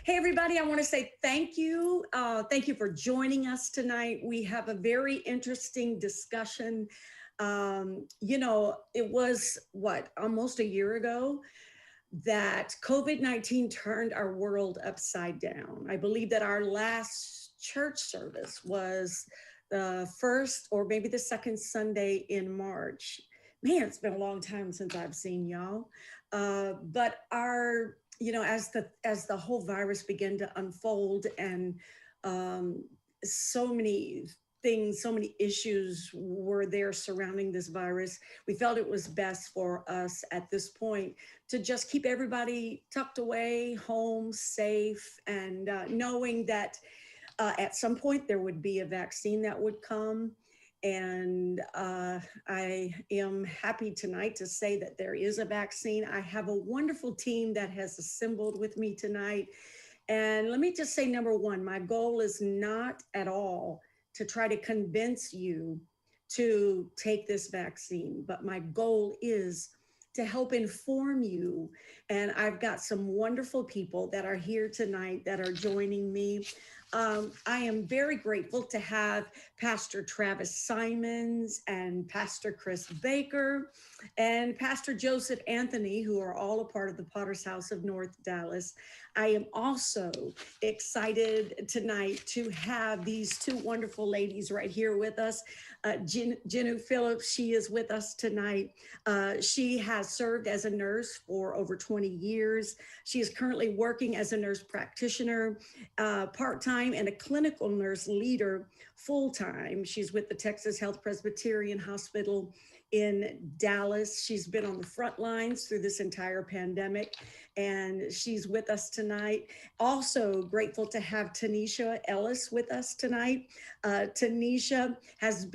Hey, everybody, I want to say thank you. Thank you for joining us tonight. We have a very interesting discussion. It was almost a year ago that COVID-19 turned our world upside down. I believe that our last church service was the first or maybe the second Sunday in March. Man, it's been a long time since I've seen y'all. But our as the whole virus began to unfold and so many things, so many issues were there surrounding this virus, we felt it was best for us at this point to just keep everybody tucked away, home, safe, and knowing that at some point there would be a vaccine that would come. And I am happy tonight to say that there is a vaccine. I have a wonderful team that has assembled with me tonight. And let me just say, number one, my goal is not at all to try to convince you to take this vaccine, but my goal is to help inform you. And I've got some wonderful people that are here tonight that are joining me. I am very grateful to have Pastor Travis Simons and Pastor Chris Baker and Pastor Joseph Anthony, who are all a part of the Potter's House of North Dallas. I am also excited tonight to have these two wonderful ladies right here with us. Jenny Phillips, she is with us tonight. She has served as a nurse for over 20 years. She is currently working as a nurse practitioner, part-time, and a clinical nurse leader full-time. She's with the Texas Health Presbyterian Hospital in Dallas. She's been on the front lines through this entire pandemic, and she's with us tonight. Also grateful to have Tanisha Ellis with us tonight. Tanisha has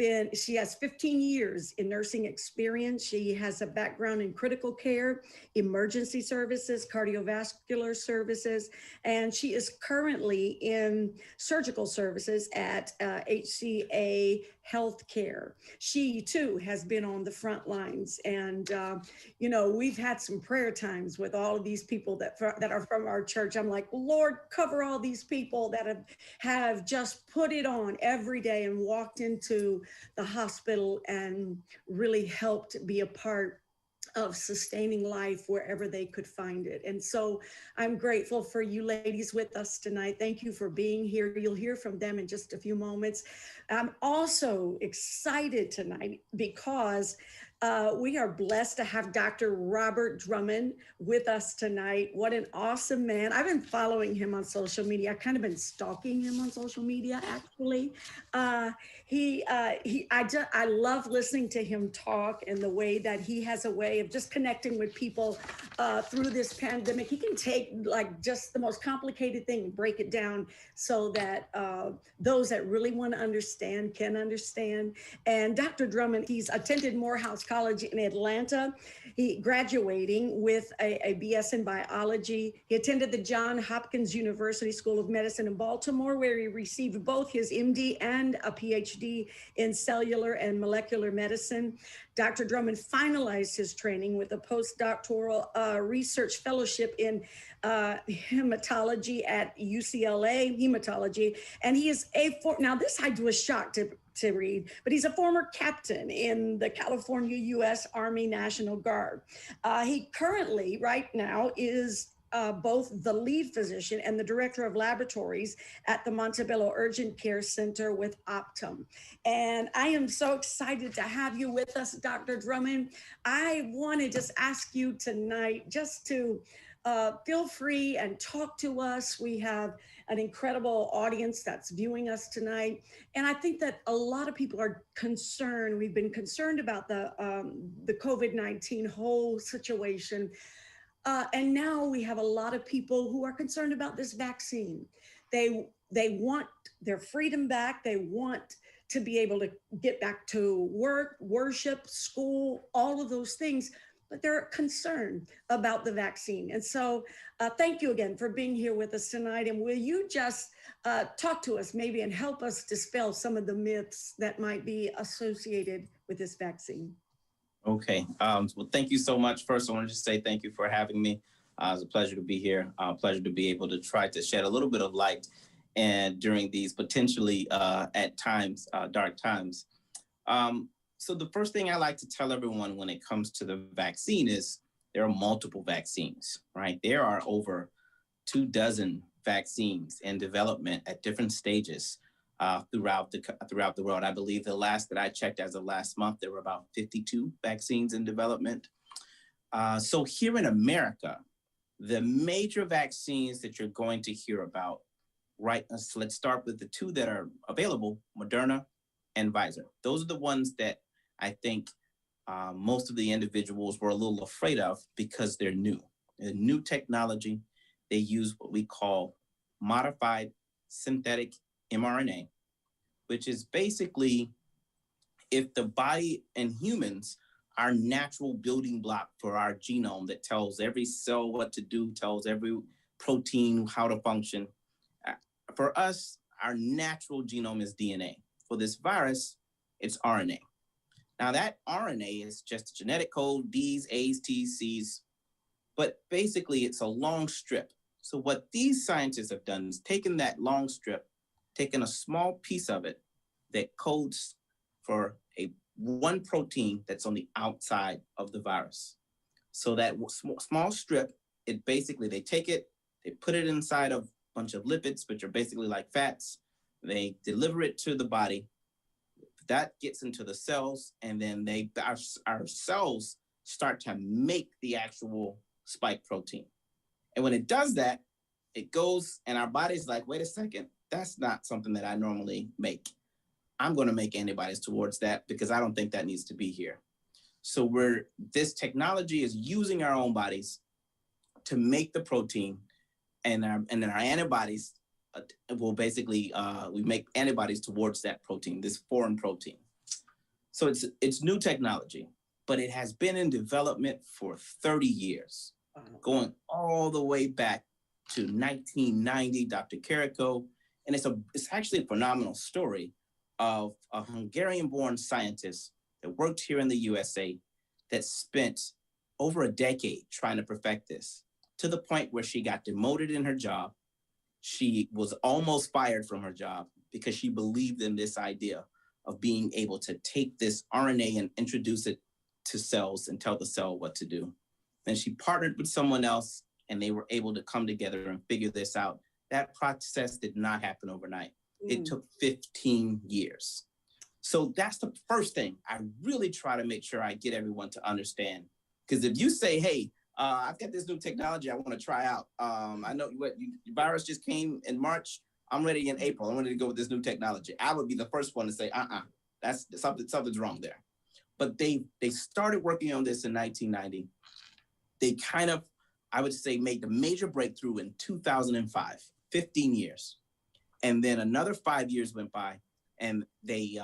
15 years in nursing experience. She has a background in critical care, emergency services, cardiovascular services, and she is currently in surgical services at HCA Healthcare. She too has been on the front lines, and we've had some prayer times with all of these people that are from our church. I'm like, Lord, cover all these people that have just put it on every day and walked into the hospital and really helped be a part of sustaining life wherever they could find it. And so I'm grateful for you ladies with us tonight. Thank you for being here. You'll hear from them in just a few moments. I'm also excited tonight because we are blessed to have Dr. Robert Drummond with us tonight. What an awesome man. I've been following him on social media. I've kind of been stalking him on social media, actually. I love listening to him talk and the way that he has a way of just connecting with people through this pandemic. He can take like just the most complicated thing and break it down so that those that really want to understand can understand. And Dr. Drummond, he's attended Morehouse College in Atlanta. He graduating with a BS in biology. He attended the Johns Hopkins University School of Medicine in Baltimore, where he received both his MD and a PhD in cellular and molecular medicine. Dr. Drummond finalized his training with a postdoctoral research fellowship in hematology at UCLA, hematology. And he is now this I was shocked to read, but he's a former captain in the California U.S. Army National Guard. He currently, right now, is both the lead physician and the director of laboratories at the Montebello Urgent Care Center with Optum. And I am so excited to have you with us, Dr. Drummond. I want to just ask you tonight just to feel free and talk to us. We have an incredible audience that's viewing us tonight. And I think that a lot of people are concerned. We've been concerned about the COVID-19 whole situation. And now we have a lot of people who are concerned about this vaccine. They want their freedom back. They want to be able to get back to work, worship, school, all of those things, but they're concerned about the vaccine. And so thank you again for being here with us tonight. And will you just talk to us maybe and help us dispel some of the myths that might be associated with this vaccine? Okay. Well, thank you so much. First, I want to just say thank you for having me. It's a pleasure to be here. Pleasure to be able to try to shed a little bit of light and during these potentially at times dark times. So the first thing I like to tell everyone when it comes to the vaccine is there are multiple vaccines, right? There are over 24 vaccines in development at different stages throughout the world. I believe the last that I checked as of last month, there were about 52 vaccines in development. So here in America, the major vaccines that you're going to hear about, right? So let's start with the two that are available, Moderna and Pfizer. Those are the ones that I think most of the individuals were a little afraid of because they're new. They're new technology. They use what we call modified synthetic mRNA, which is basically if the body and humans, our natural building block for our genome that tells every cell what to do, tells every protein how to function. For us, our natural genome is DNA. For this virus, it's RNA. Now that RNA is just a genetic code, Ds, As, Ts, Cs, but basically it's a long strip. So what these scientists have done is taken that long strip, taken a small piece of it that codes for one protein that's on the outside of the virus. So that small strip, it basically, they take it, they put it inside of a bunch of lipids, which are basically like fats. They deliver it to the body. That gets into the cells, and then our cells start to make the actual spike protein. And when it does that, it goes, and our body's like, wait a second, that's not something that I normally make. I'm going to make antibodies towards that because I don't think that needs to be here. So this technology is using our own bodies to make the protein, and then our antibodies will basically, we make antibodies towards that protein, this foreign protein. So it's new technology, but it has been in development for 30 years, going all the way back to 1990, Dr. Carrico. And it's actually a phenomenal story of a Hungarian-born scientist that worked here in the USA that spent over a decade trying to perfect this, to the point where she got demoted in her job. She was almost fired from her job because she believed in this idea of being able to take this RNA and introduce it to cells and tell the cell what to do. Then she partnered with someone else, and they were able to come together and figure this out. That process did not happen overnight. It took 15 years. So that's the first thing I really try to make sure I get everyone to understand. Because if you say, hey, I've got this new technology I want to try out. I know your virus just came in March. I'm ready in April. I'm ready to go with this new technology. I would be the first one to say, that's something's wrong there. But they started working on this in 1990. They kind of, I would say, made the major breakthrough in 2005, 15 years. And then another 5 years went by, and they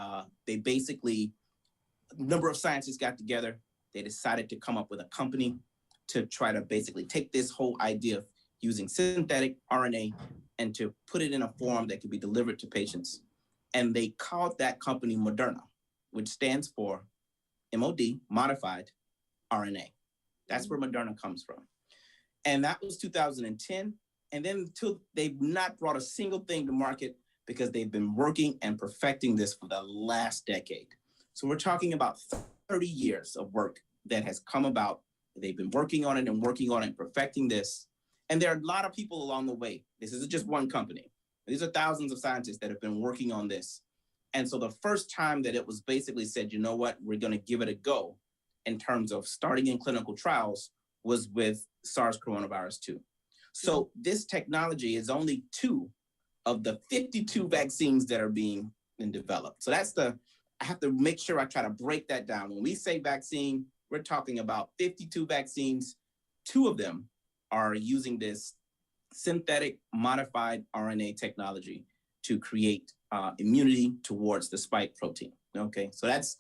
basically, a number of scientists got together. They decided to come up with a company to try to basically take this whole idea of using synthetic RNA and to put it in a form that could be delivered to patients. And they called that company Moderna, which stands for MOD, modified RNA. That's where Moderna comes from. And that was 2010. And then they've not brought a single thing to market because they've been working and perfecting this for the last decade. So we're talking about 30 years of work that has come about. They've been working on it and perfecting this. And there are a lot of people along the way. This isn't just one company. These are thousands of scientists that have been working on this. And so the first time that it was basically said, you know what, we're going to give it a go in terms of starting in clinical trials was with Sars Coronavirus 2. So this technology is only 2 of the 52 vaccines that are being developed. So I have to make sure I try to break that down. When we say vaccine, we're talking about 52 vaccines. 2 of them are using this synthetic modified RNA technology to create immunity towards the spike protein. Okay, so that's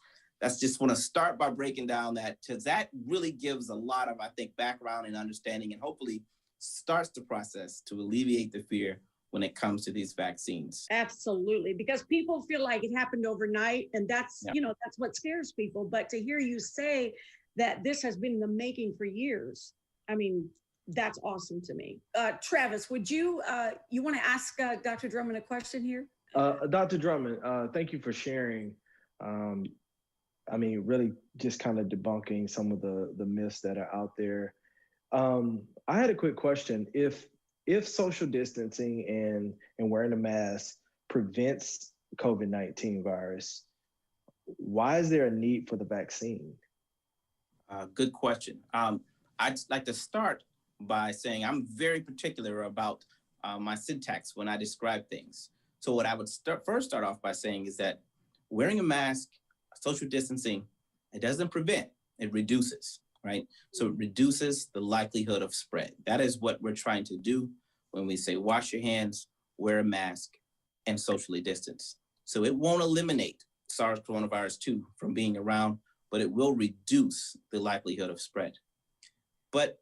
just want to start by breaking down that, because that really gives a lot of, I think, background and understanding, and hopefully starts the process to alleviate the fear when it comes to these vaccines. Absolutely, because people feel like it happened overnight, and that's, that's what scares people. But to hear you say that this has been in the making for years, I mean, That's awesome to me. Travis, would you want to ask Dr. Drummond a question here? Dr. Drummond, thank you for sharing. I mean, really just kind of debunking some of the myths that are out there. I had a quick question. If social distancing and wearing a mask prevents COVID-19 virus, why is there a need for the vaccine? Good question. I'd like to start by saying I'm very particular about my syntax when I describe things. So what I would first start off by saying is that wearing a mask, social distancing, it doesn't prevent, it reduces, right? So it reduces the likelihood of spread. That is what we're trying to do when we say wash your hands, wear a mask, and socially distance. So it won't eliminate Sars Coronavirus 2 from being around, but it will reduce the likelihood of spread. But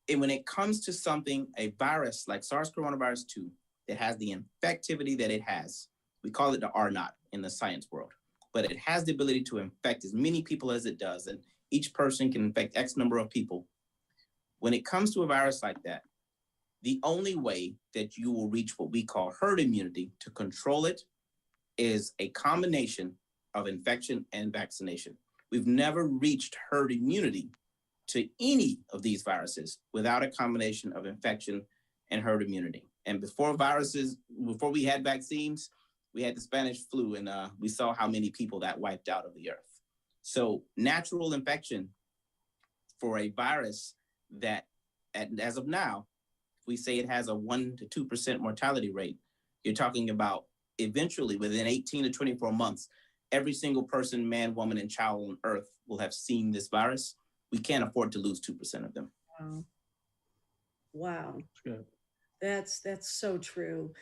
when it comes to something, a virus like Sars Coronavirus 2, that has the infectivity that it has, we call it the R naught in the science world, but it has the ability to infect as many people as it does, and each person can infect X number of people. When it comes to a virus like that, the only way that you will reach what we call herd immunity to control it is a combination of infection and vaccination. We've never reached herd immunity to any of these viruses without a combination of infection and herd immunity. And before we had vaccines, we had the Spanish flu, and we saw how many people that wiped out of the earth. So natural infection for a virus that, as of now, we say it has a 1% to 2% mortality rate, you're talking about eventually within 18 to 24 months, every single person, man, woman, and child on earth will have seen this virus. We can't afford to lose 2% of them. Wow. That's good. That's so true.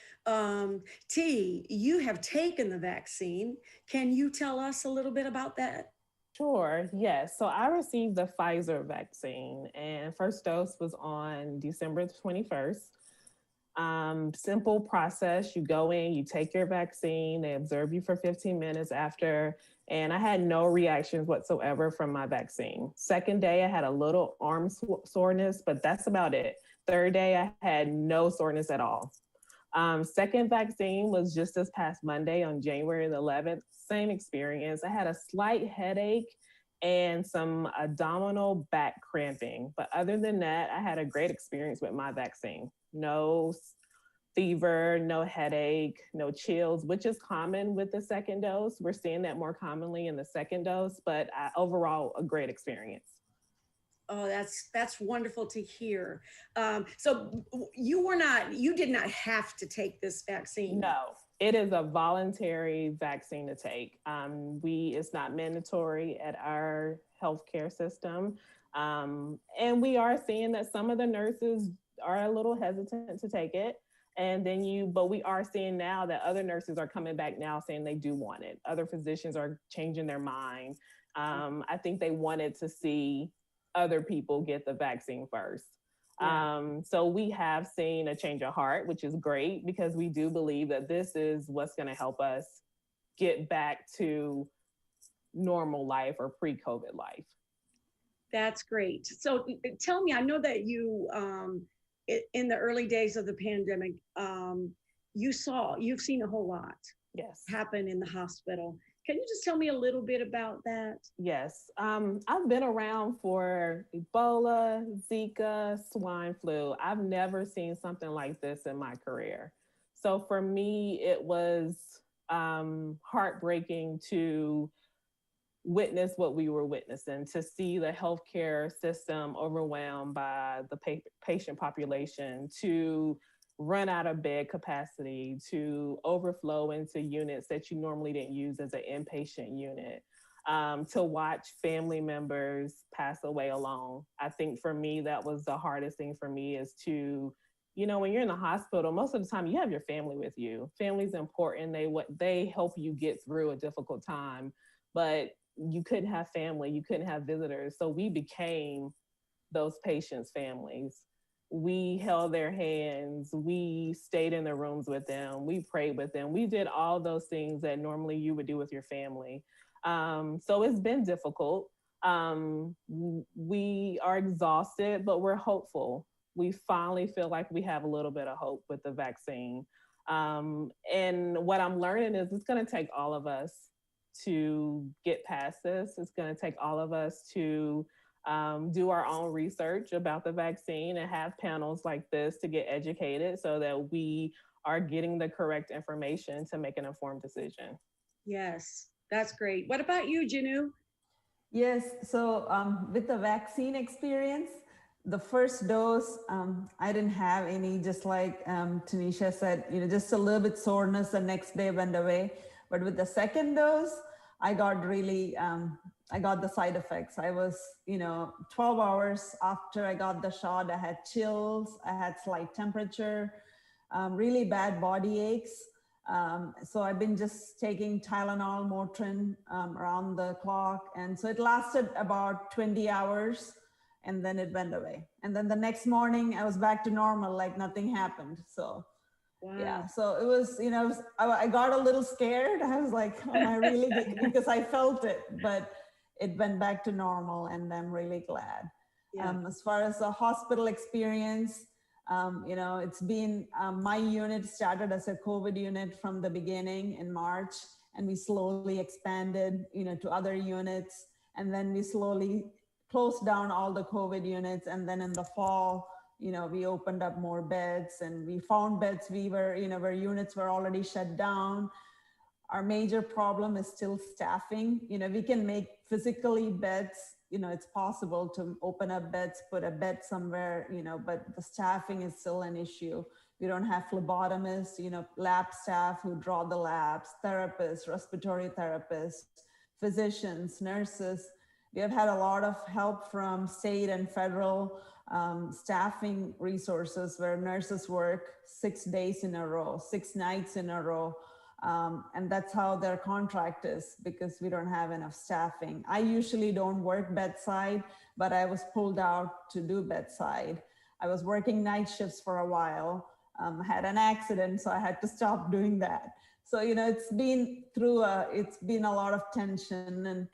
T, you have taken the vaccine. Can you tell us a little bit about that? Sure, yes. So I received the Pfizer vaccine, and first dose was on December 21st. Simple process. You go in, you take your vaccine, they observe you for 15 minutes after, and I had no reactions whatsoever from my vaccine. Second day, I had a little arm soreness, but that's about it. Third day, I had no soreness at all. Second vaccine was just this past Monday on January the 11th. Same experience. I had a slight headache and some abdominal back cramping. But other than that, I had a great experience with my vaccine. No fever, no headache, no chills, which is common with the second dose. We're seeing that more commonly in the second dose, but overall, a great experience. Oh, that's wonderful to hear. So you did not have to take this vaccine. No, it is a voluntary vaccine to take. It's not mandatory at our healthcare system. And we are seeing that some of the nurses are a little hesitant to take it. But we are seeing now that other nurses are coming back now saying they do want it. Other physicians are changing their mind. I think they wanted to see other people get the vaccine first. Yeah. So we have seen a change of heart, which is great because we do believe that this is what's going to help us get back to normal life or pre-COVID life. That's great. So tell me, I know that you, in the early days of the pandemic, you've seen a whole lot happen in the hospital. Can you just tell me a little bit about that? Yes. I've been around for Ebola, Zika, swine flu. I've never seen something like this in my career. So for me, it was heartbreaking to witness what we were witnessing, to see the healthcare system overwhelmed by the patient population, to run out of bed capacity, to overflow into units that you normally didn't use as an inpatient unit, to watch family members pass away alone. I think for me, that was the hardest thing for me is to, when you're in the hospital, most of the time you have your family with you. Family's important. They help you get through a difficult time, but you couldn't have family, you couldn't have visitors. So we became those patients' families. We held their hands, we stayed in the rooms with them, we prayed with them. We did all those things that normally you would do with your family. So it's been difficult. We are exhausted, but we're hopeful. we finally feel like we have a little bit of hope with the vaccine. And what I'm learning is it's going to take all of us to get past this. It's going to take all of us to do our own research about the vaccine and have panels like this to get educated so that we are getting the correct information to make an informed decision. Yes, that's great. What about you, Janu? Yes, so with the vaccine experience, the first dose, I didn't have any, just like Tanisha said, just a little bit soreness the next day went away. But with the second dose, I got really, I got the side effects. I was, 12 hours after I got the shot, I had chills, I had slight temperature, really bad body aches. So I've been just taking Tylenol, Motrin around the clock. And so it lasted about 20 hours and then it went away. And then the next morning I was back to normal, like nothing happened. So wow. Yeah, so it was, I got a little scared. I was like, am I really, because I felt it, but it went back to normal and I'm really glad. Yeah. As far as the hospital experience, it's been, my unit started as a COVID unit from the beginning in March, and we slowly expanded, to other units. And then we slowly closed down all the COVID units. And then in the fall, we opened up more beds and we found beds where units were already shut down. Our major problem is still staffing. We can make physically beds, it's possible to open up beds, put a bed somewhere, but the staffing is still an issue. We don't have phlebotomists, lab staff who draw the labs, therapists, respiratory therapists, physicians, nurses. We have had a lot of help from state and federal staffing resources where nurses work 6 days in a row, 6 nights in a row. And that's how their contract is, because we don't have enough staffing. I usually don't work bedside, but I was pulled out to do bedside. I was working night shifts for a while, had an accident, so I had to stop doing that. So, it's been a lot of tension, and,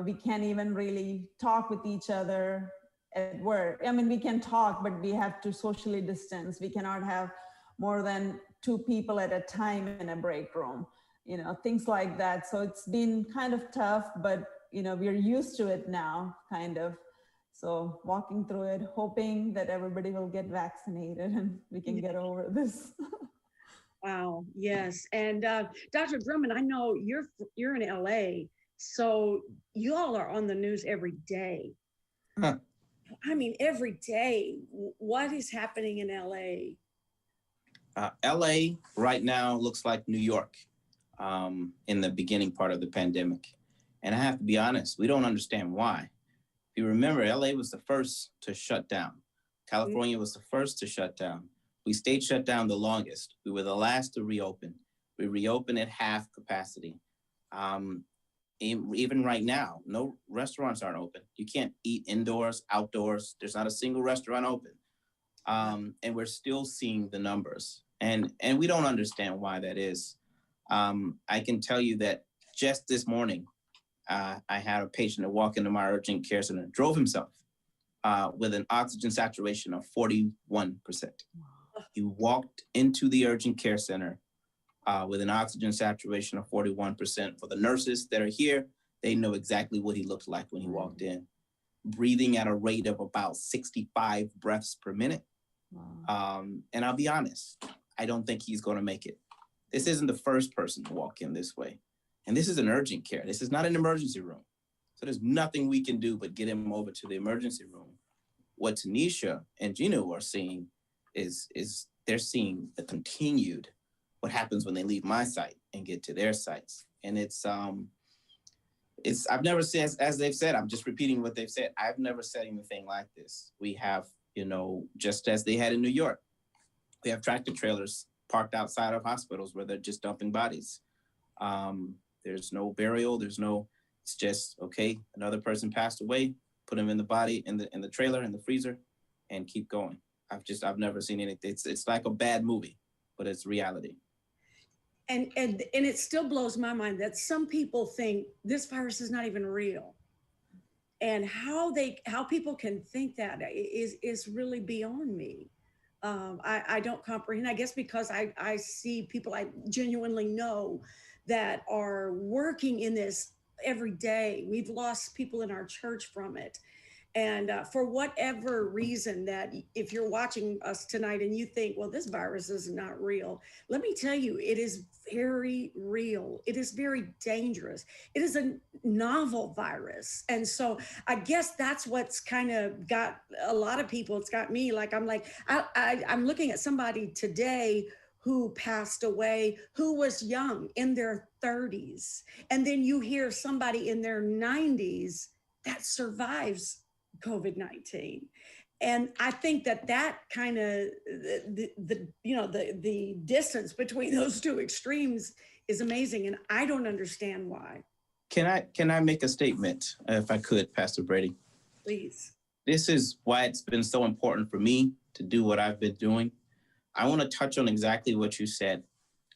we can't even really talk with each other at work. I mean, we can talk, but we have to socially distance. We cannot have more than 2 people at a time in a break room, things like that. So it's been kind of tough, but, we're used to it now, kind of. So walking through it, hoping that everybody will get vaccinated and we can get over this. Wow, yes. And Dr. Drummond, I know you're in LA, so you all are on the news every day. Huh. I mean, every day. What is happening in LA? LA right now looks like New York in the beginning part of the pandemic. And I have to be honest, we don't understand why. If you remember, LA was the first to shut down. California was the first to shut down. We stayed shut down the longest. We were the last to reopen. We reopened at half capacity. Even right now, no restaurants aren't open. You can't eat indoors, outdoors. There's not a single restaurant open. And we're still seeing the numbers. And we don't understand why that is. I can tell you that just this morning, I had a patient that walked into my urgent care center, drove himself with an oxygen saturation of 41%. He walked into the urgent care center with an oxygen saturation of 41%. For the nurses that are here, they know exactly what he looked like when he walked in. Breathing at a rate of about 65 breaths per minute. Wow. And I'll be honest, I don't think he's going to make it. This isn't the first person to walk in this way. And this is an urgent care. This is not an emergency room. So there's nothing we can do but get him over to the emergency room. What Tanisha and Gino are seeing is they're seeing the continued, what happens when they leave my site and get to their sites. And I've never said, as they've said, I'm just repeating what they've said. I've never said anything like this. We have, just as they had in New York, we have tractor trailers parked outside of hospitals where they're just dumping bodies. There's no burial. It's just, okay, another person passed away, put him in the body, in the trailer, in the freezer, and keep going. I've never seen anything. It's like a bad movie, but it's reality. And it still blows my mind that some people think this virus is not even real. and how people can think that is really beyond me. I don't comprehend, I guess, because I see people I genuinely know that are working in this every day. We've lost people in our church from it. And for whatever reason, that if you're watching us tonight and you think, well, this virus is not real, let me tell you, it is very real. It is very dangerous. It is a novel virus. And so I guess that's what's kind of got a lot of people, it's got me, like, I'm looking at somebody today who passed away, who was young, in their 30s. And then you hear somebody in their 90s that survives COVID-19. And I think that kind of the distance between those two extremes is amazing, and I don't understand why. Can I make a statement, if I could, Pastor Brady? Please. This is why it's been so important for me to do what I've been doing. I want to touch on exactly what you said,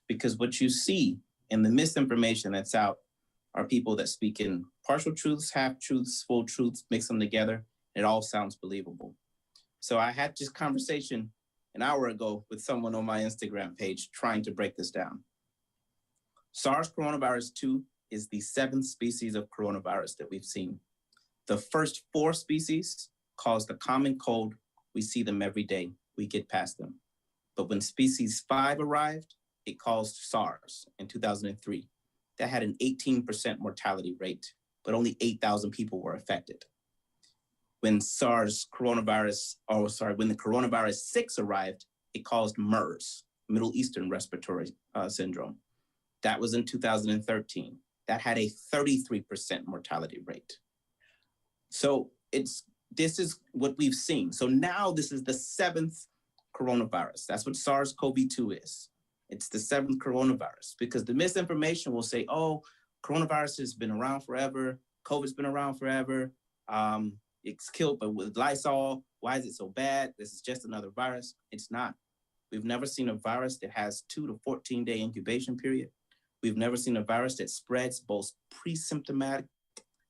because what you see in the misinformation that's out are people that speak in partial truths, half truths, full truths, mix them together. It all sounds believable. So I had this conversation an hour ago with someone on my Instagram page trying to break this down. Sars Coronavirus 2 is the 7th species of coronavirus that we've seen. The first 4 species cause the common cold. We see them every day. We get past them. But when species 5 arrived, it caused SARS in 2003. That had an 18% mortality rate, but only 8,000 people were affected. When when the coronavirus 6 arrived, it caused MERS, Middle Eastern Respiratory Syndrome. That was in 2013. That had a 33% mortality rate. So this is what we've seen. So now this is the 7th coronavirus. That's what SARS-CoV-2 is. It's the 7th coronavirus, because the misinformation will say, oh, coronavirus has been around forever. COVID's been around forever. It's killed, but with Lysol, why is it so bad? This is just another virus. It's not. We've never seen a virus that has 2 to 14-day incubation period. We've never seen a virus that spreads both pre-symptomatic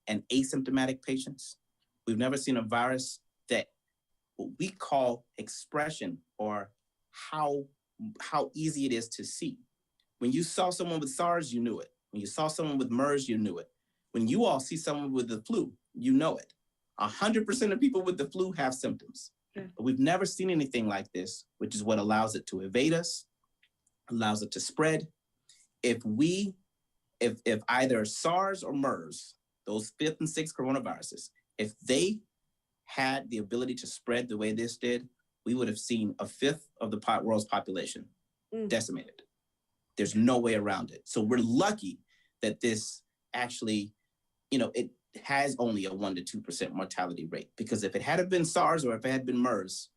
and asymptomatic patients. We've never seen a virus that what we call expression, or how easy it is to see. When you saw someone with SARS, you knew it. When you saw someone with MERS, you knew it. When you all see someone with the flu, you know it. 100% of people with the flu have symptoms. But we've never seen anything like this, which is what allows it to evade us, allows it to spread. If either SARS or MERS, those 5th and 6th coronaviruses, if they had the ability to spread the way this did, we would have seen 1/5 of the world's population decimated. There's no way around it. So we're lucky that this actually, it has only a 1 to 2% mortality rate, because if it had been SARS or if it had been MERS,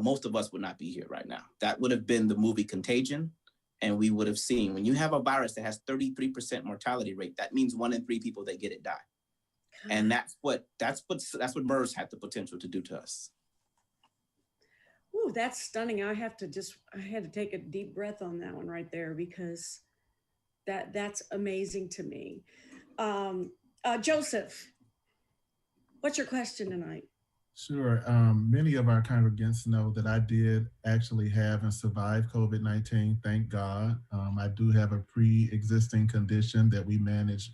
most of us would not be here right now. That would have been the movie Contagion, and we would have seen, when you have a virus that has 33% mortality rate, that means 1 in 3 people that get it die. And that's what MERS had the potential to do to us. Ooh, that's stunning. I had to take a deep breath on that one right there, because that's amazing to me. Joseph, what's your question tonight? Sure. Many of our congregants know that I did actually have and survive COVID-19, thank God. I do have a pre-existing condition that we manage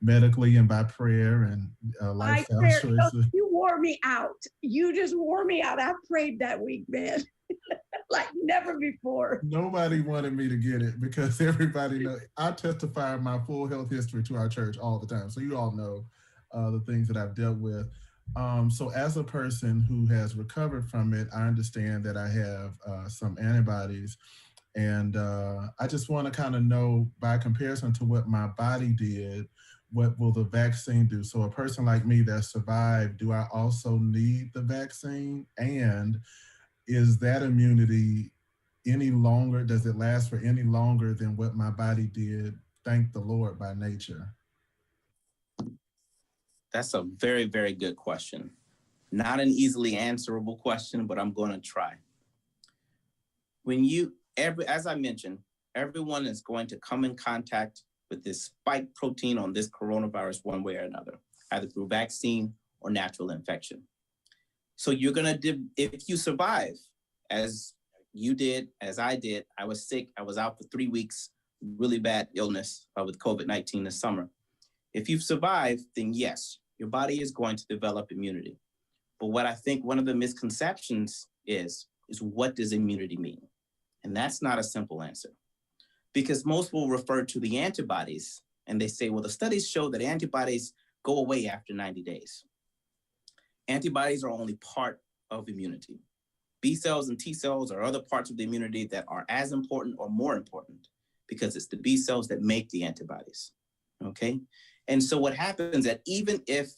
medically and by prayer and lifestyle choices. You wore me out. You just wore me out. I prayed that week, man. Like never before. Nobody wanted me to get it, because everybody knows. I testify my full health history to our church all the time. So you all know the things that I've dealt with. So as a person who has recovered from it, I understand that I have some antibodies. And I just want to kind of know, by comparison to what my body did, what will the vaccine do? So a person like me that survived, do I also need the vaccine? And is that immunity any longer? Does it last for any longer than what my body did, thank the Lord, by nature? That's a very, very good question. Not an easily answerable question, but I'm going to try. As I mentioned, everyone is going to come in contact with this spike protein on this coronavirus one way or another. either through vaccine or natural infection. So you're gonna, if you survive, as you did, as I did, I was sick, I was out for 3 weeks, really bad illness with COVID-19 this summer. If you've survived, then yes, your body is going to develop immunity. But what I think one of the misconceptions is what does immunity mean? And that's not a simple answer. Because most will refer to the antibodies and they say, well, the studies show that antibodies go away after 90 days. Antibodies are only part of immunity. B cells and T cells are other parts of the immunity that are as important or more important because it's the B cells that make the antibodies, okay? And so what happens that if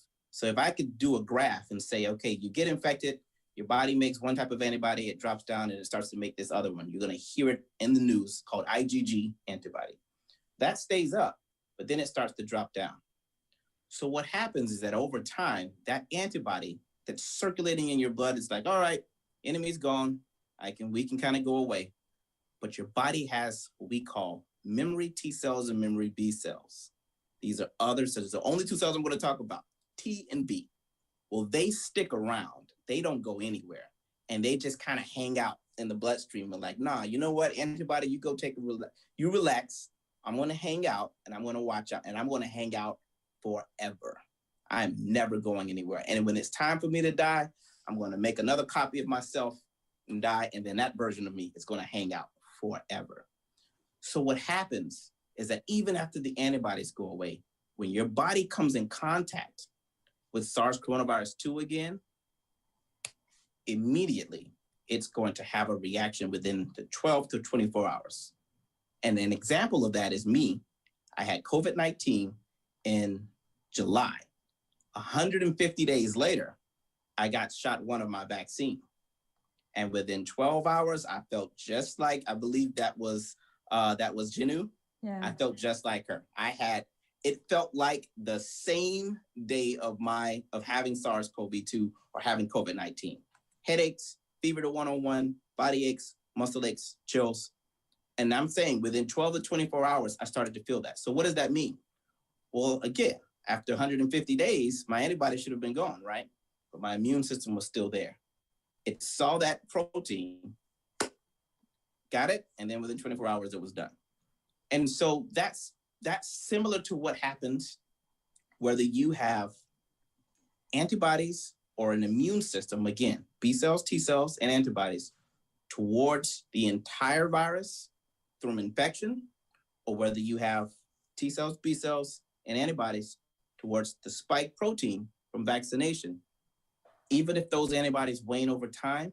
I could do a graph and say, okay, you get infected, your body makes one type of antibody, it drops down and it starts to make this other one. You're gonna hear it in the news called IgG antibody. That stays up, but then it starts to drop down. So what happens is that over time, that antibody that's circulating in your blood is like, all right, enemy's gone, we can kind of go away. But your body has what we call memory T cells and memory B cells. These are other cells. The only two cells I'm going to talk about, T and B. Well, they stick around. They don't go anywhere. And they just kind of hang out in the bloodstream and like, nah, you know what, antibody, you go take you relax. I'm going to hang out and I'm going to watch out and I'm going to hang out forever. I'm never going anywhere. And when it's time for me to die, I'm going to make another copy of myself and die. And then that version of me is going to hang out forever. So what happens is that even after the antibodies go away, when your body comes in contact with Sars Coronavirus 2 again, immediately it's going to have a reaction within the 12 to 24 hours. And an example of that is me. I had COVID-19 in July. 150 days later, I got shot one of my vaccine. And within 12 hours, I felt just like, I believe that was Jinu. Yeah. I felt just like her. It felt like the same day of having SARS-CoV-2 or having COVID-19. Headaches, fever to 101, body aches, muscle aches, chills. And I'm saying within 12 to 24 hours, I started to feel that. So what does that mean? Well, again, after 150 days, my antibody should have been gone, right? But my immune system was still there. It saw that protein, got it, and then within 24 hours, it was done. And so that's similar to what happens whether you have antibodies or an immune system, again, B cells, T cells, and antibodies towards the entire virus from infection, or whether you have T cells, B cells, and antibodies towards the spike protein from vaccination. Even if those antibodies wane over time,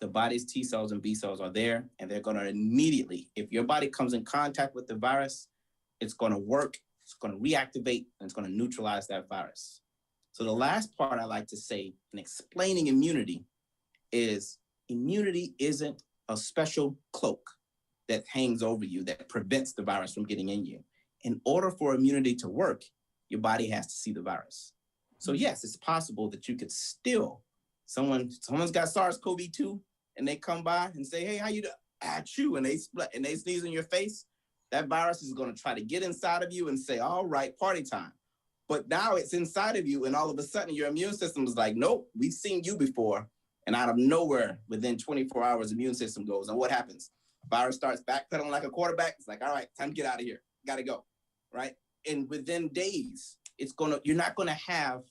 the body's T cells and B cells are there, and they're going to immediately, if your body comes in contact with the virus, it's going to work, it's going to reactivate, and it's going to neutralize that virus. So the last part I like to say in explaining immunity is immunity isn't a special cloak that hangs over you that prevents the virus from getting in you. In order for immunity to work, your body has to see the virus. So yes, it's possible that you could still, someone's got SARS-CoV-2 and they come by and say, hey, how you doing? Achoo, and they sneeze in your face. That virus is going to try to get inside of you and say, all right, party time. But now it's inside of you and all of a sudden your immune system is like, nope, we've seen you before. And out of nowhere, within 24 hours, the immune system goes. And what happens? Virus starts backpedaling like a quarterback. It's like, all right, time to get out of here. Got to go, right? And within days, you're not going to have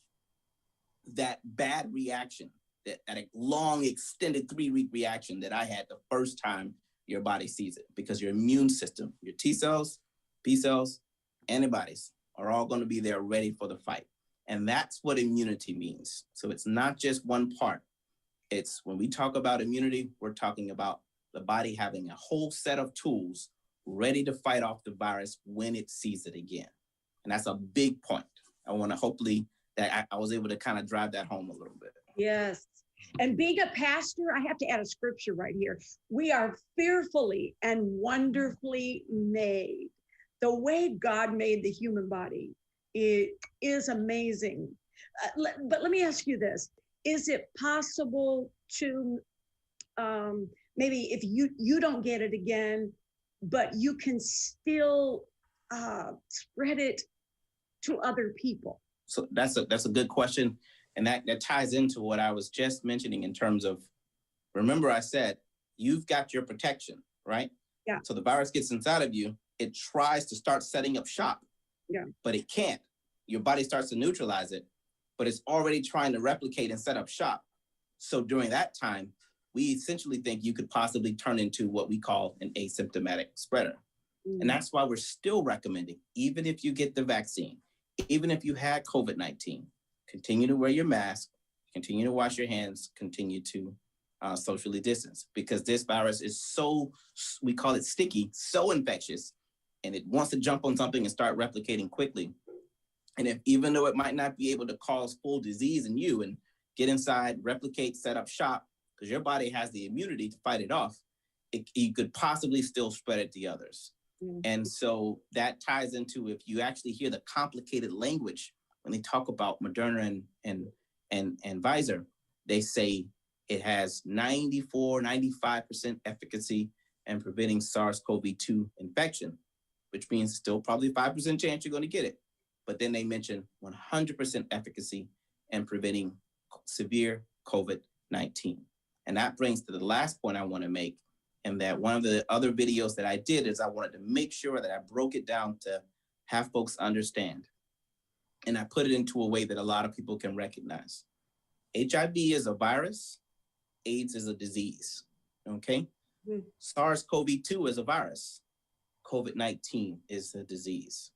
that bad reaction, that a long, extended 3-week reaction that I had the first time your body sees it, because your immune system, your T cells, B cells, antibodies are all going to be there ready for the fight. And that's what immunity means. So it's not just one part. It's when we talk about immunity, we're talking about the body having a whole set of tools ready to fight off the virus when it sees it again. And that's a big point. I want to hopefully that I was able to kind of drive that home a little bit. Yes. And being a pastor, I have to add a scripture right here. We are fearfully and wonderfully made. The way God made the human body, it is amazing. But let me ask you this. Is it possible to, maybe if you don't get it again, but you can still spread it to other people? So that's a good question. And that ties into what I was just mentioning in terms of, remember I said, you've got your protection, right? Yeah. So the virus gets inside of you, it tries to start setting up shop, yeah, but it can't. Your body starts to neutralize it, but it's already trying to replicate and set up shop. So during that time, we essentially think you could possibly turn into what we call an asymptomatic spreader. And that's why we're still recommending, even if you get the vaccine, even if you had COVID-19, continue to wear your mask, continue to wash your hands, continue to socially distance, because this virus is so, we call it sticky, so infectious, and it wants to jump on something and start replicating quickly. And if, even though it might not be able to cause full disease in you and get inside, replicate, set up shop, because your body has the immunity to fight it off, you could possibly still spread it to others. And so that ties into, if you actually hear the complicated language when they talk about Moderna and Pfizer, they say it has 94-95% efficacy in preventing SARS-CoV-2 infection, which means still probably a 5% chance you're going to get it. But then they mention 100% efficacy in preventing severe COVID-19. And that brings to the last point I want to make, and that one of the other videos that I did is I wanted to make sure that I broke it down to have folks understand. And I put it into a way that a lot of people can recognize. HIV is a virus, AIDS is a disease, okay? SARS-CoV-2 is a virus, COVID-19 is a disease.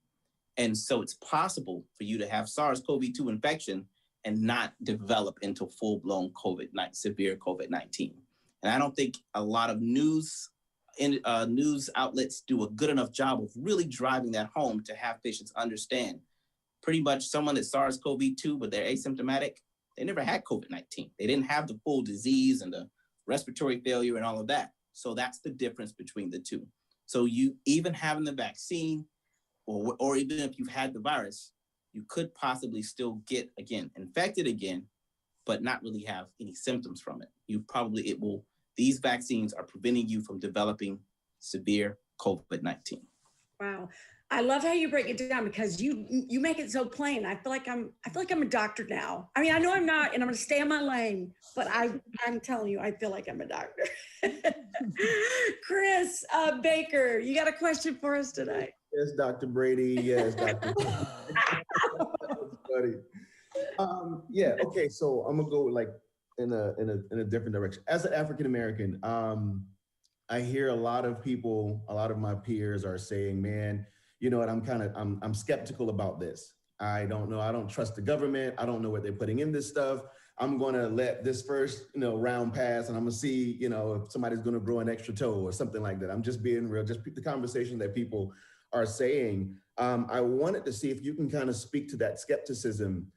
And so it's possible for you to have SARS-CoV-2 infection and not develop into full-blown severe COVID-19. And I don't think a lot of news outlets do a good enough job of really driving that home to have patients understand. Pretty much someone that's SARS-CoV-2, but they're asymptomatic, they never had COVID-19. They didn't have the full disease and the respiratory failure and all of that. So that's the difference between the two. So you, even having the vaccine, or even if you've had the virus, you could possibly still get, again, infected again, but not really have any symptoms from it. These vaccines are preventing you from developing severe COVID-19. Wow. I love how you break it down, because you make it so plain. I feel like I'm a doctor now. I mean, I know I'm not, and I'm going to stay in my lane, but I'm telling you, I feel like I'm a doctor. Chris Baker, you got a question for us today? Yes, Dr. Brady. Yes, Dr. Buddy. Yeah. Okay. So I'm gonna go like in a different direction. As an African American, I hear a lot of people, a lot of my peers are saying, "Man, you know what? I'm skeptical about this. I don't know. I don't trust the government. I don't know what they're putting in this stuff. I'm gonna let this first, round pass, and I'm gonna see, if somebody's gonna grow an extra toe or something like that." I'm just being real. Just the conversation that people are saying. I wanted to see if you can kind of speak to that skepticism,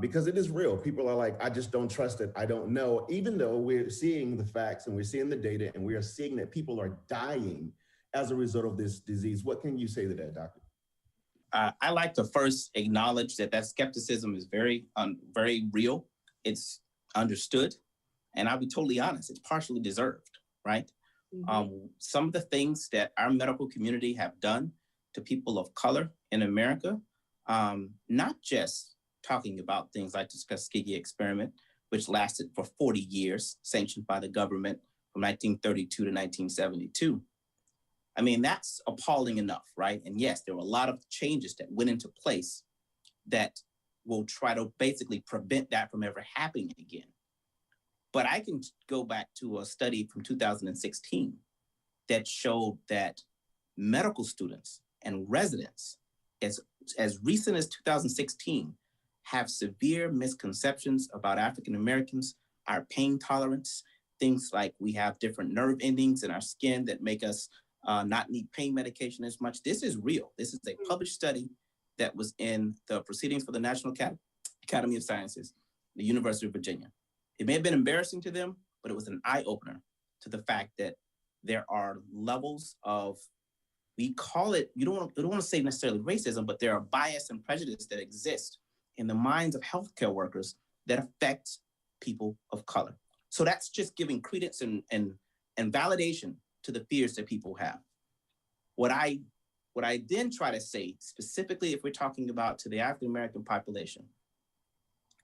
because it is real. People are like, I just don't trust it. I don't know. Even though we're seeing the facts and we're seeing the data and we are seeing that people are dying as a result of this disease. What can you say to that, Doctor? I like to first acknowledge that skepticism is very real. It's understood. And I'll be totally honest, it's partially deserved, right? Some of the things that our medical community have done to people of color in America, not just talking about things like the Tuskegee experiment, which lasted for 40 years, sanctioned by the government from 1932 to 1972. I mean, that's appalling enough, right? And yes, there were a lot of changes that went into place that will try to basically prevent that from ever happening again. But I can go back to a study from 2016 that showed that medical students and residents, as recent as 2016, have severe misconceptions about African Americans, our pain tolerance, things like we have different nerve endings in our skin that make us not need pain medication as much. This is real. This is a published study that was in the Proceedings for the National Academy of Sciences, the University of Virginia. It may have been embarrassing to them, but it was an eye-opener to the fact that there are levels of, we call it, you don't want to say necessarily racism, but there are bias and prejudice that exist in the minds of healthcare workers that affect people of color. So that's just giving credence and validation to the fears that people have. What I What I then try to say, specifically if we're talking about to the African American population,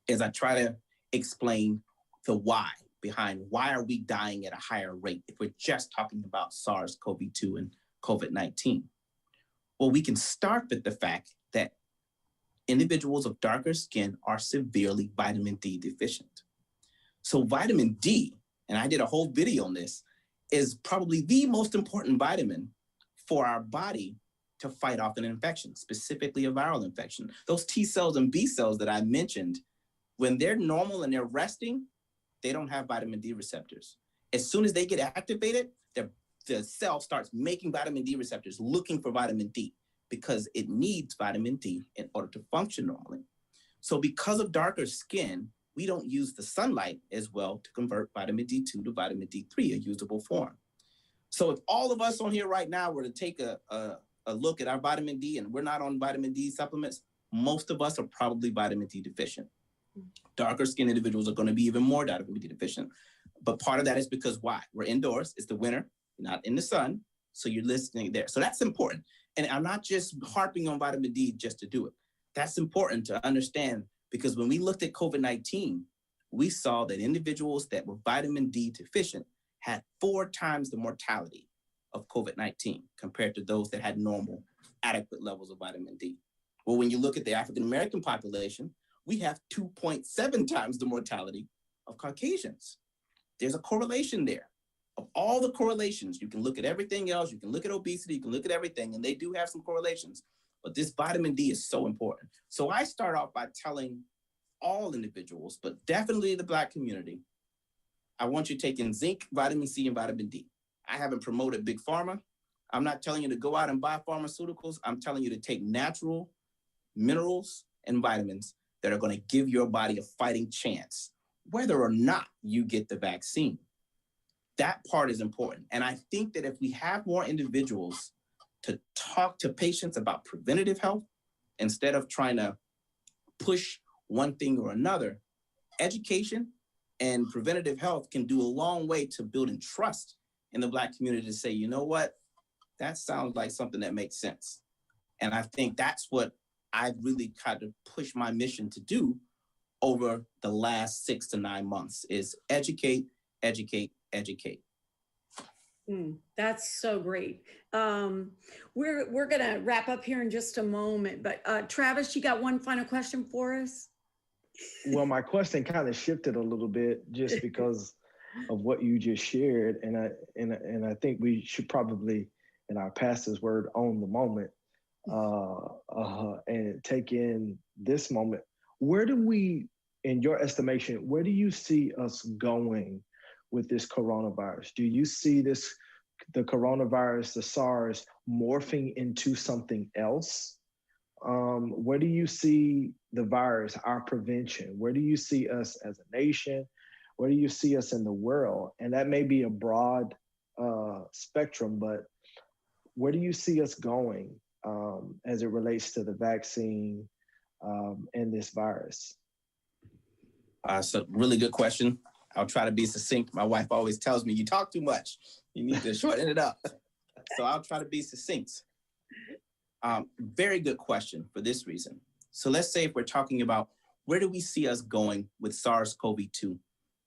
is I try to explain the why behind why are we dying at a higher rate if we're just talking about SARS-CoV-2 and COVID-19. Well, we can start with the fact that individuals of darker skin are severely vitamin D deficient. So vitamin D, and I did a whole video on this, is probably the most important vitamin for our body to fight off an infection, specifically a viral infection. Those T cells and B cells that I mentioned, when they're normal and they're resting, they don't have vitamin D receptors. As soon as they get activated, the cell starts making vitamin D receptors, looking for vitamin D, because it needs vitamin D in order to function normally. So because of darker skin, we don't use the sunlight as well to convert vitamin D2 to vitamin D3, a usable form. So if all of us on here right now were to take a look at our vitamin D and we're not on vitamin D supplements, most of us are probably vitamin D deficient. Darker skin individuals are going to be even more vitamin D deficient. But part of that is because why? We're indoors, it's the winter, not in the sun, so you're listening there. So that's important. And I'm not just harping on vitamin D just to do it. That's important to understand, because when we looked at COVID-19, we saw that individuals that were vitamin D deficient had 4 times the mortality of COVID-19 compared to those that had normal, adequate levels of vitamin D. Well, when you look at the African American population, we have 2.7 times the mortality of Caucasians. There's a correlation there. Of all the correlations, you can look at everything else, you can look at obesity, you can look at everything, and they do have some correlations, but this vitamin D is so important. So I start off by telling all individuals, but definitely the Black community, I want you taking zinc, vitamin C, and vitamin D. I haven't promoted big pharma. I'm not telling you to go out and buy pharmaceuticals. I'm telling you to take natural minerals and vitamins that are going to give your body a fighting chance, whether or not you get the vaccine. That part is important. And I think that if we have more individuals to talk to patients about preventative health, instead of trying to push one thing or another, education and preventative health can do a long way to building trust in the Black community to say, you know what, that sounds like something that makes sense. And I think that's what I've really tried to push my mission to do over the last 6 to 9 months is educate, educate, educate. That's so great. We're gonna wrap up here in just a moment, but Travis, you got one final question for us? Well, my question kind of shifted a little bit just because of what you just shared, and I think we should probably, in our pastor's word, own the moment and take in this moment. Where do we, in your estimation, where do you see us going with this coronavirus? Do you see the coronavirus, the SARS, morphing into something else? Where do you see the virus, our prevention? Where do you see us as a nation? Where do you see us in the world? And that may be a broad spectrum, but where do you see us going as it relates to the vaccine and this virus? It's a really good question. I'll try to be succinct. My wife always tells me, you talk too much. You need to shorten it up. So I'll try to be succinct. Very good question for this reason. So let's say if we're talking about where do we see us going with SARS-CoV-2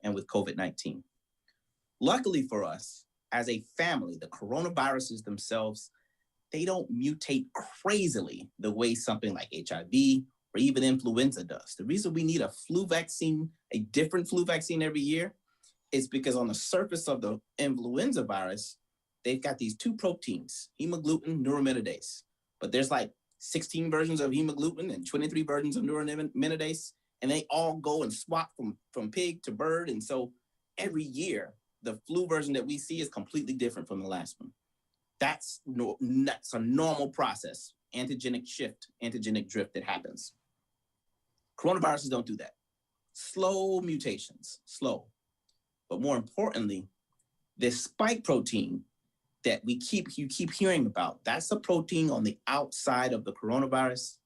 and with COVID-19? Luckily for us, as a family, the coronaviruses themselves, they don't mutate crazily the way something like HIV or even influenza does. The reason we need a flu vaccine, a different flu vaccine every year, is because on the surface of the influenza virus, they've got these 2 proteins, hemagglutinin, neuraminidase. But there's like 16 versions of hemagglutinin and 23 versions of neuraminidase, and they all go and swap from pig to bird. And so every year, the flu version that we see is completely different from the last one. That's a normal process, antigenic shift, antigenic drift that happens. Coronaviruses don't do that. Slow mutations, slow. But more importantly, this spike protein that you keep hearing about, that's a protein on the outside of the coronavirus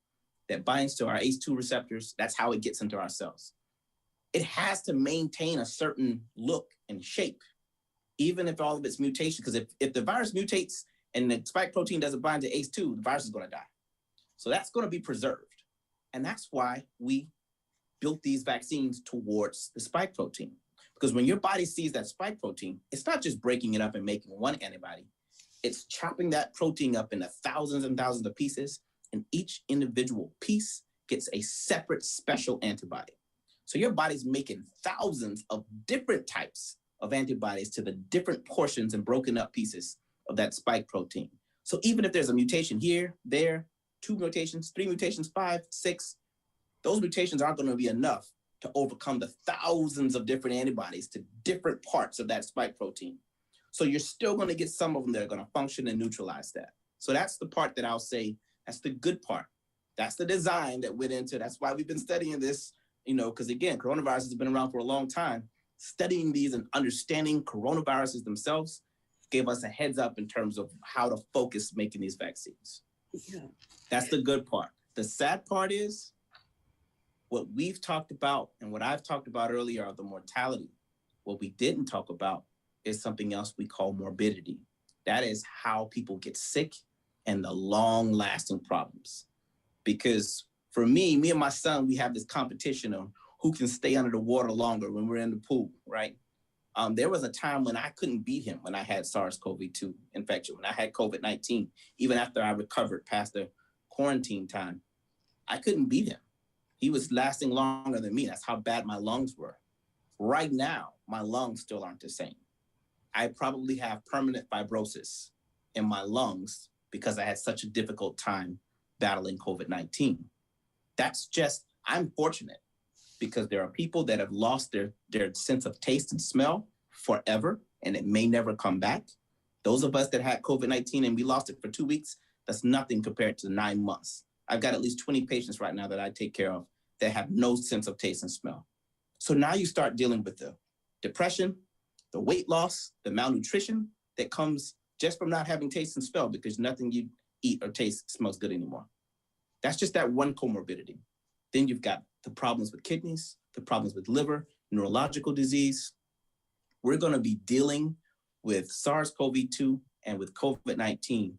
that binds to our ACE2 receptors. That's how it gets into our cells. It has to maintain a certain look and shape, even if all of its mutation, because if the virus mutates and the spike protein doesn't bind to ACE2, the virus is going to die. So that's going to be preserved. And that's why we built these vaccines towards the spike protein. Because when your body sees that spike protein, it's not just breaking it up and making one antibody. It's chopping that protein up into thousands and thousands of pieces, and each individual piece gets a separate special antibody. So your body's making thousands of different types of antibodies to the different portions and broken up pieces of that spike protein. So even if there's a mutation here, there, 2 mutations, 3 mutations, 5, 6, those mutations aren't going to be enough to overcome the thousands of different antibodies to different parts of that spike protein. So you're still going to get some of them that are going to function and neutralize that. So that's the part that I'll say, that's the good part. That's the design that went into, that's why we've been studying this, because again, coronavirus has been around for a long time. Studying these and understanding coronaviruses themselves gave us a heads up in terms of how to focus making these vaccines. Yeah. That's the good part. The sad part is what we've talked about and what I've talked about earlier are the mortality. What we didn't talk about is something else we call morbidity. That is how people get sick and the long-lasting problems. Because for me and my son, we have this competition on who can stay under the water longer when we're in the pool, right? There was a time when I couldn't beat him when I had SARS-CoV-2 infection, when I had COVID-19, even after I recovered past the quarantine time. I couldn't beat him. He was lasting longer than me. That's how bad my lungs were. Right now, my lungs still aren't the same. I probably have permanent fibrosis in my lungs because I had such a difficult time battling COVID-19. I'm fortunate because there are people that have lost their sense of taste and smell forever, and it may never come back. Those of us that had COVID-19 and we lost it for 2 weeks, that's nothing compared to 9 months. I've got at least 20 patients right now that I take care of that have no sense of taste and smell. So now you start dealing with the depression, the weight loss, the malnutrition that comes just from not having taste and smell because nothing you eat or taste smells good anymore. That's just that one comorbidity. Then you've got the problems with kidneys, the problems with liver, neurological disease. We're going to be dealing with SARS-CoV-2 and with COVID-19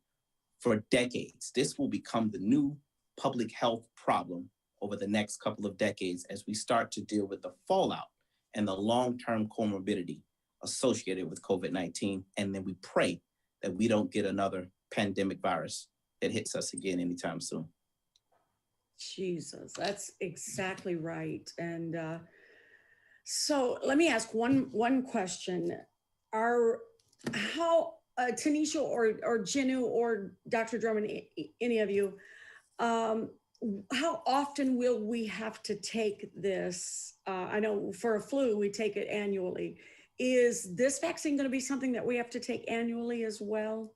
for decades. This will become the new public health problem over the next couple of decades as we start to deal with the fallout and the long-term comorbidity associated with COVID-19. And then we pray that we don't get another pandemic virus that hits us again anytime soon. Jesus, that's exactly right. And so let me ask one question. Tanisha or Jinu or Dr. Drummond, any of you, how often will we have to take this? I know for a flu, we take it annually. Is this vaccine going to be something that we have to take annually as well?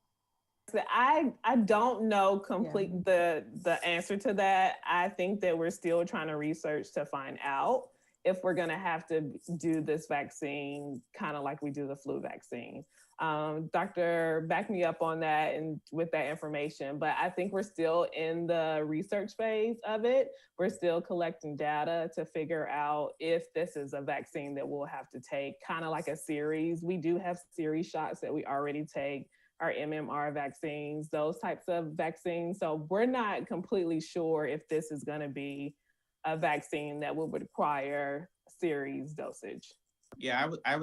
I don't know the answer to that. I think that we're still trying to research to find out if we're going to have to do this vaccine kind of like we do the flu vaccine. Doctor, back me up on that and with that information, but I think we're still in the research phase of it. We're still collecting data to figure out if this is a vaccine that we'll have to take, kind of like a series. We do have series shots that we already take, our MMR vaccines, those types of vaccines. So we're not completely sure if this is going to be a vaccine that will require series dosage. Yeah, I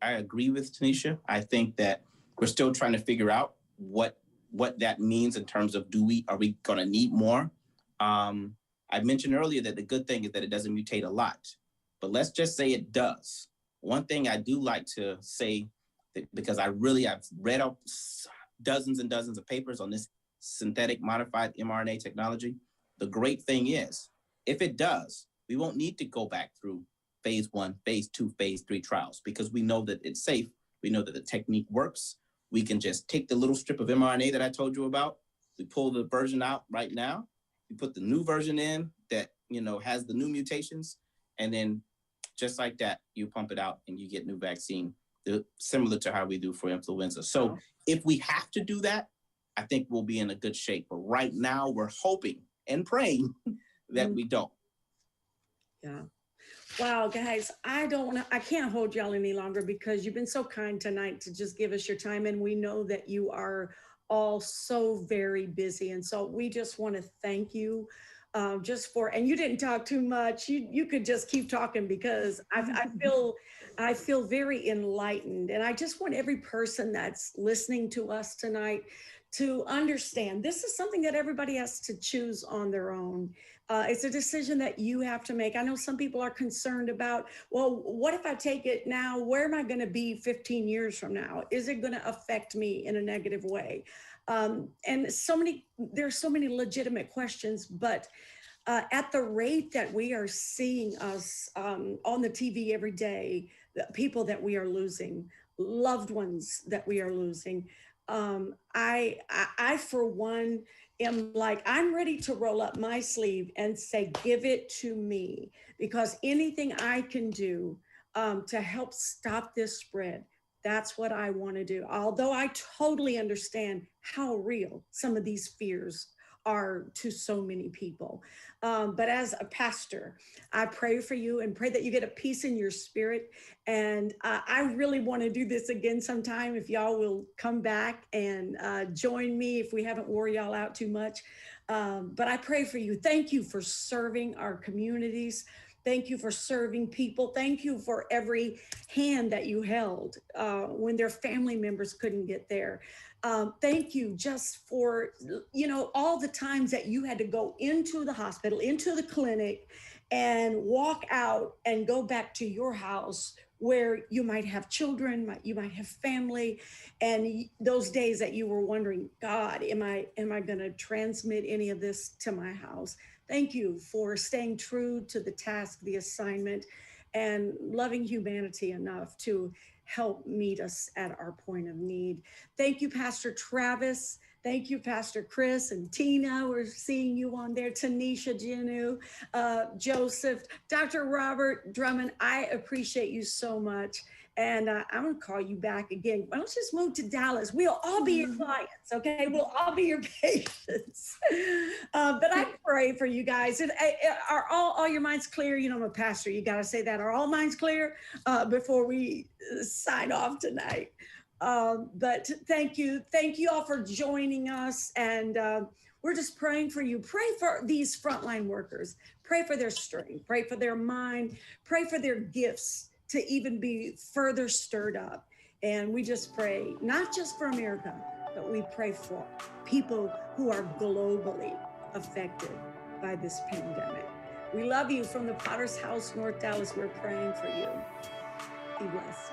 agree with Tanisha. I think that we're still trying to figure out what that means in terms of are we going to need more? I mentioned earlier that the good thing is that it doesn't mutate a lot, but let's just say it does. One thing I do like to say, because I've read up dozens and dozens of papers on this synthetic modified mRNA technology. The great thing is, if it does, we won't need to go back through phase 1, phase 2, phase 3 trials because we know that it's safe. We know that the technique works. We can just take the little strip of mRNA that I told you about. We pull the version out right now. We put the new version in that, has the new mutations. And then just like that, you pump it out and you get new vaccine, similar to how we do for influenza. So if we have to do that, I think we'll be in a good shape. But right now we're hoping and praying that we don't. Yeah. Wow, guys, I can't hold y'all any longer because you've been so kind tonight to just give us your time. And we know that you are all so very busy. And so we just want to thank you and you didn't talk too much. You could just keep talking because I feel very enlightened. And I just want every person that's listening to us tonight to understand this is something that everybody has to choose on their own. It's a decision that you have to make. I know some people are concerned about, well, what if I take it now? Where am I going to be 15 years from now? Is it going to affect me in a negative way? And there's so many legitimate questions, but at the rate that we are seeing us on the TV every day, the people that we are losing, loved ones that we are losing, I for one am like, I'm ready to roll up my sleeve and say, give it to me, because anything I can do to help stop this spread, that's what I want to do. Although I totally understand how real some of these fears are to so many people. But as a pastor, I pray for you and pray that you get a peace in your spirit. And I really want to do this again sometime, if y'all will come back and join me, if we haven't wore y'all out too much. But I pray for you. Thank you for serving our communities. Thank you for serving people. Thank you for every hand that you held when their family members couldn't get there. Thank you just for, all the times that you had to go into the hospital, into the clinic, and walk out and go back to your house where you might have children, you might have family, and those days that you were wondering, God, am I going to transmit any of this to my house? Thank you for staying true to the task, the assignment, and loving humanity enough to help meet us at our point of need. Thank you, Pastor Travis. Thank you, Pastor Chris and Tina. We're seeing you on there. Tanisha, Jinu, Joseph, Dr. Robert Drummond. I appreciate you so much. And I'm going to call you back again. Why don't you just move to Dallas? We'll all be your clients, okay? We'll all be your patients. But I pray for you guys. Are all your minds clear? I'm a pastor. You got to say that. Are all minds clear before we sign off tonight? But thank you. Thank you all for joining us. And we're just praying for you. Pray for these frontline workers. Pray for their strength. Pray for their mind. Pray for their gifts to even be further stirred up. And we just pray, not just for America, but we pray for people who are globally affected by this pandemic. We love you from the Potter's House, North Dallas. We're praying for you. Be blessed.